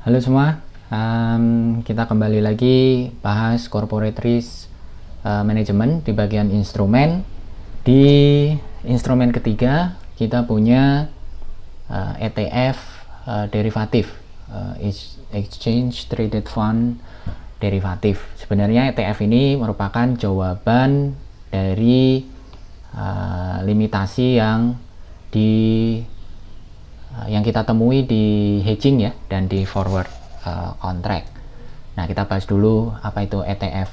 Halo semua, kita kembali lagi bahas corporate risk management di bagian instrumen. Di instrumen ketiga kita punya ETF derivatif, Exchange Traded Fund derivatif. Sebenarnya ETF ini merupakan jawaban dari limitasi yang kita temui di hedging ya dan di forward contract. Nah, kita bahas dulu apa itu ETF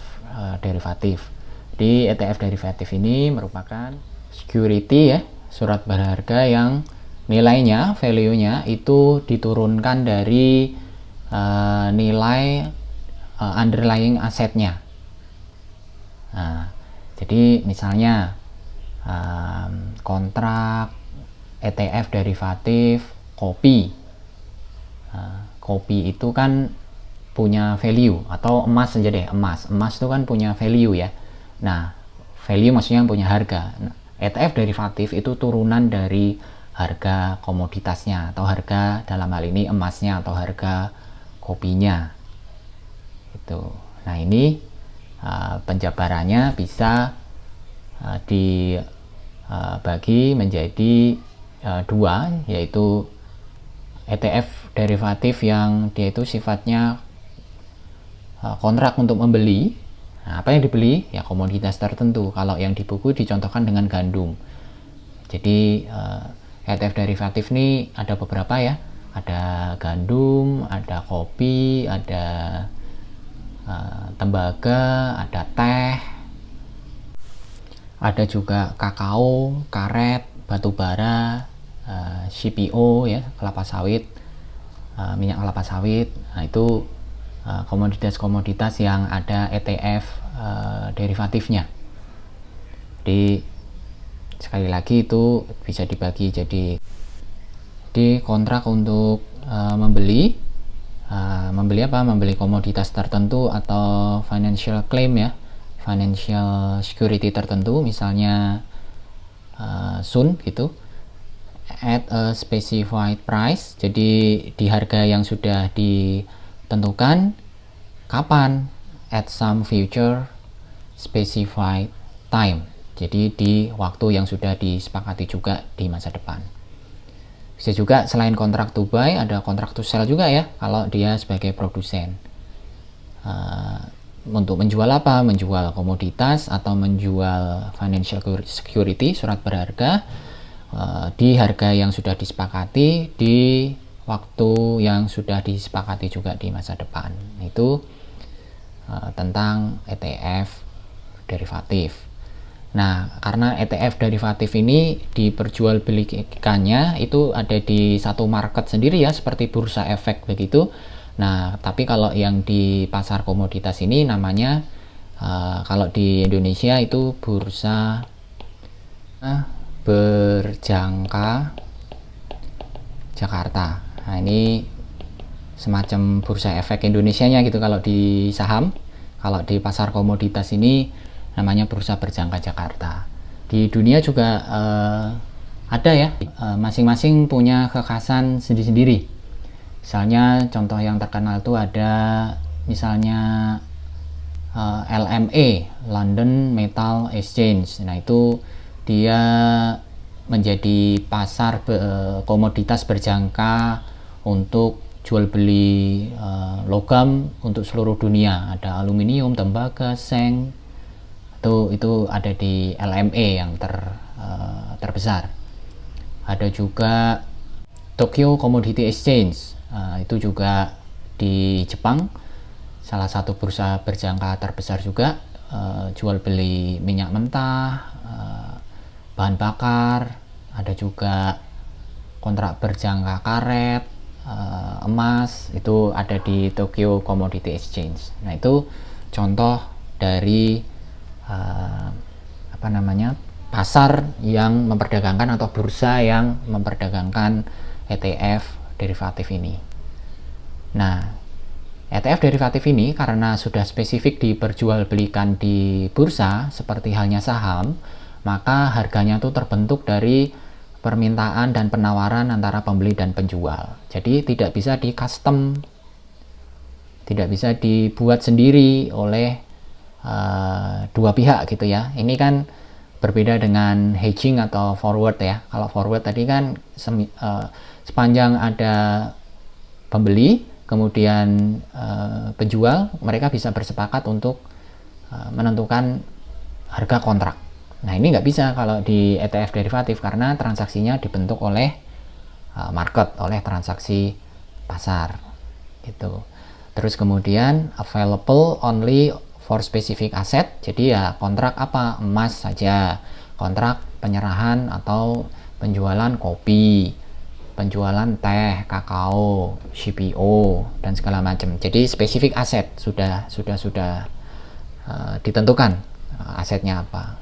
derivatif. Di ETF derivatif ini merupakan security ya, surat berharga yang nilainya, value-nya itu diturunkan dari nilai underlying asetnya. Nah, jadi misalnya kontrak ETF derivatif kopi. Kopi itu kan punya value, atau emas saja deh, emas itu kan punya value ya. Nah, value maksudnya punya harga. Nah, ETF derivatif itu turunan dari harga komoditasnya, atau harga dalam hal ini emasnya atau harga kopinya itu. Nah, ini penjabarannya bisa dibagi menjadi dua, yaitu ETF derivatif yang dia itu sifatnya kontrak untuk membeli. Nah, apa yang dibeli? Ya komoditas tertentu. Kalau yang di buku dicontohkan dengan gandum. Jadi ETF derivatif ini ada beberapa ya. Ada gandum, ada kopi, ada tembaga, ada teh, ada juga kakao, karet, batu bara, CPO ya, kelapa sawit, minyak kelapa sawit. Nah, itu komoditas-komoditas yang ada ETF derivatifnya. Jadi sekali lagi itu bisa dibagi jadi di kontrak untuk membeli apa? Membeli komoditas tertentu atau financial claim ya, financial security tertentu, misalnya SUN gitu, at a specified price. Jadi di harga yang sudah ditentukan. Kapan? At some future specified time. Jadi di waktu yang sudah disepakati juga di masa depan. Bisa juga selain kontrak to buy, ada kontrak to sell juga ya, kalau dia sebagai produsen. Untuk menjual apa? Menjual komoditas atau menjual financial security, surat berharga, di harga yang sudah disepakati, di waktu yang sudah disepakati juga di masa depan. Itu tentang ETF derivatif. Nah, karena ETF derivatif ini diperjualbelikannya itu ada di satu market sendiri ya, seperti bursa efek begitu. Nah, tapi kalau yang di pasar komoditas ini namanya kalau di Indonesia itu bursa berjangka Jakarta. Nah, ini semacam bursa efek Indonesianya gitu kalau di saham. Kalau di pasar komoditas ini namanya bursa berjangka Jakarta. Di dunia juga ada ya, masing-masing punya kekhasan sendiri-sendiri. Misalnya contoh yang terkenal itu ada misalnya LME, London Metal Exchange. Nah, itu dia menjadi pasar komoditas berjangka untuk jual beli logam untuk seluruh dunia. Ada aluminium, tembaga, seng. Itu ada di LME yang terbesar. Ada juga Tokyo Commodity Exchange. Itu juga di Jepang, salah satu bursa berjangka terbesar juga, jual beli minyak mentah, bahan bakar. Ada juga kontrak berjangka karet, emas, itu ada di Tokyo Commodity Exchange. Nah, itu contoh dari pasar yang memperdagangkan atau bursa yang memperdagangkan ETF derivatif ini. Nah, ETF derivatif ini karena sudah spesifik diperjualbelikan di bursa seperti halnya saham, maka harganya tuh terbentuk dari permintaan dan penawaran antara pembeli dan penjual. Jadi tidak bisa di custom tidak bisa dibuat sendiri oleh dua pihak gitu ya. Ini kan berbeda dengan hedging atau forward ya. Kalau forward tadi kan sepanjang ada pembeli kemudian penjual, mereka bisa bersepakat untuk menentukan harga kontrak. Nah ini nggak bisa kalau di ETF derivatif karena transaksinya dibentuk oleh market, oleh transaksi pasar gitu. Terus kemudian available only for specific asset, jadi ya kontrak apa, emas saja, kontrak penyerahan atau penjualan kopi, penjualan teh, kakao, CPO dan segala macam. Jadi spesifik aset sudah ditentukan asetnya apa.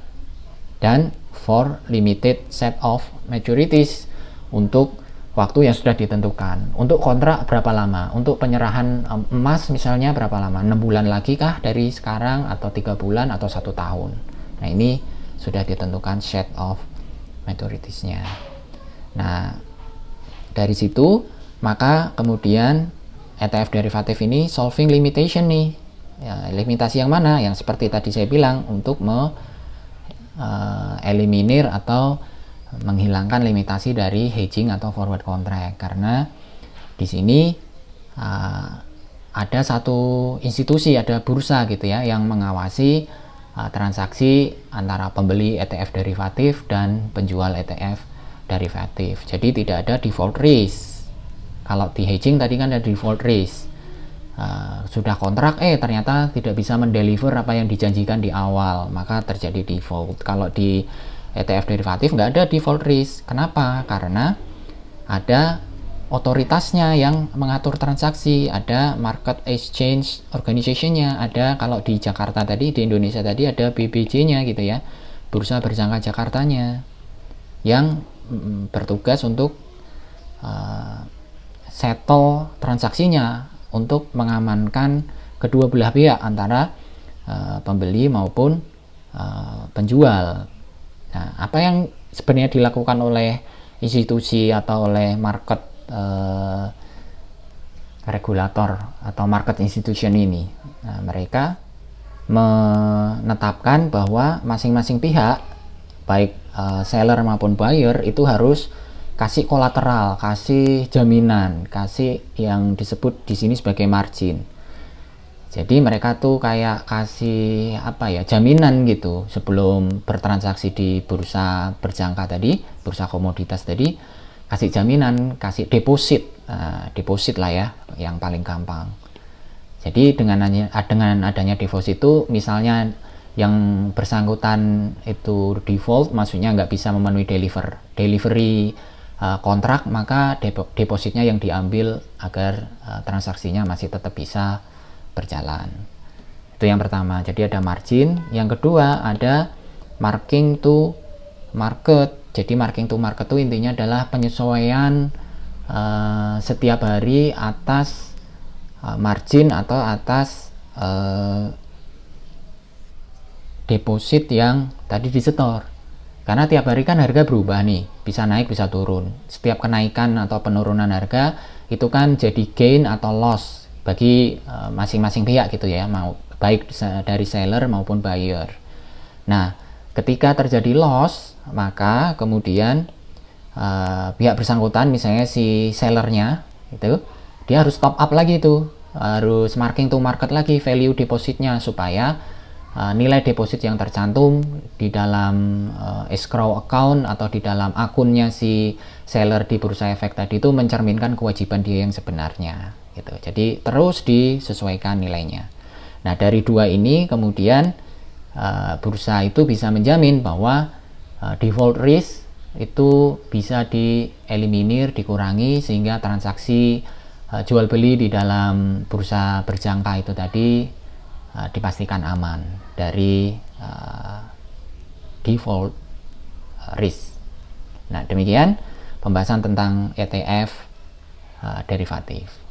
Dan for limited set of maturities, untuk waktu yang sudah ditentukan. Untuk kontrak berapa lama? Untuk penyerahan emas misalnya berapa lama? 6 bulan lagi kah dari sekarang, atau 3 bulan atau 1 tahun? Nah ini sudah ditentukan set of maturitiesnya. Nah dari situ maka kemudian ETF derivatif ini solving limitation nih ya, limitasi yang mana? Yang seperti tadi saya bilang, untuk eliminir atau menghilangkan limitasi dari hedging atau forward contract. Karena di sini ada satu institusi, ada bursa gitu ya, yang mengawasi transaksi antara pembeli ETF derivatif dan penjual ETF derivatif. Jadi tidak ada default risk. Kalau di hedging tadi kan ada default risk. Sudah kontrak ternyata tidak bisa mendeliver apa yang dijanjikan di awal, maka terjadi default. Kalau di ETF derivatif nggak ada default risk. Kenapa? Karena ada otoritasnya yang mengatur transaksi, ada market exchange organization-nya, ada, kalau di Jakarta tadi, di Indonesia tadi ada BBJ-nya gitu ya, Bursa Berjangka Jakartanya, yang bertugas untuk settle transaksinya, untuk mengamankan kedua belah pihak antara pembeli maupun penjual. Nah, apa yang sebenarnya dilakukan oleh institusi atau oleh market regulator atau market institution ini? Nah, mereka menetapkan bahwa masing-masing pihak, baik seller maupun buyer, itu harus kasih kolateral, kasih jaminan, kasih yang disebut di sini sebagai margin. Jadi mereka tuh kayak kasih jaminan gitu sebelum bertransaksi di bursa berjangka tadi, bursa komoditas tadi, kasih jaminan, kasih deposit, deposit lah ya, yang paling gampang. Jadi dengan adanya deposit itu, misalnya yang bersangkutan itu default, maksudnya nggak bisa memenuhi delivery kontrak, maka depositnya yang diambil agar transaksinya masih tetap bisa berjalan. Itu yang pertama. Jadi ada margin. Yang kedua ada marking to market. Jadi marking to market itu intinya adalah penyesuaian setiap hari atas margin atau atas deposit yang tadi disetor. Karena tiap hari kan harga berubah nih, bisa naik bisa turun. Setiap kenaikan atau penurunan harga itu kan jadi gain atau loss bagi masing-masing pihak gitu ya, mau baik dari seller maupun buyer. Nah, ketika terjadi loss, maka kemudian pihak bersangkutan, misalnya si sellernya itu, dia harus top up lagi tuh, harus marking to market lagi value depositnya, supaya nilai deposit yang tercantum di dalam escrow account atau di dalam akunnya si seller di bursa efek tadi itu mencerminkan kewajiban dia yang sebenarnya gitu. Jadi terus disesuaikan nilainya. Nah dari dua ini kemudian bursa itu bisa menjamin bahwa default risk itu bisa dieliminir, dikurangi, sehingga transaksi jual beli di dalam bursa berjangka itu tadi dipastikan aman dari default risk. Nah demikian pembahasan tentang ETF derivatif.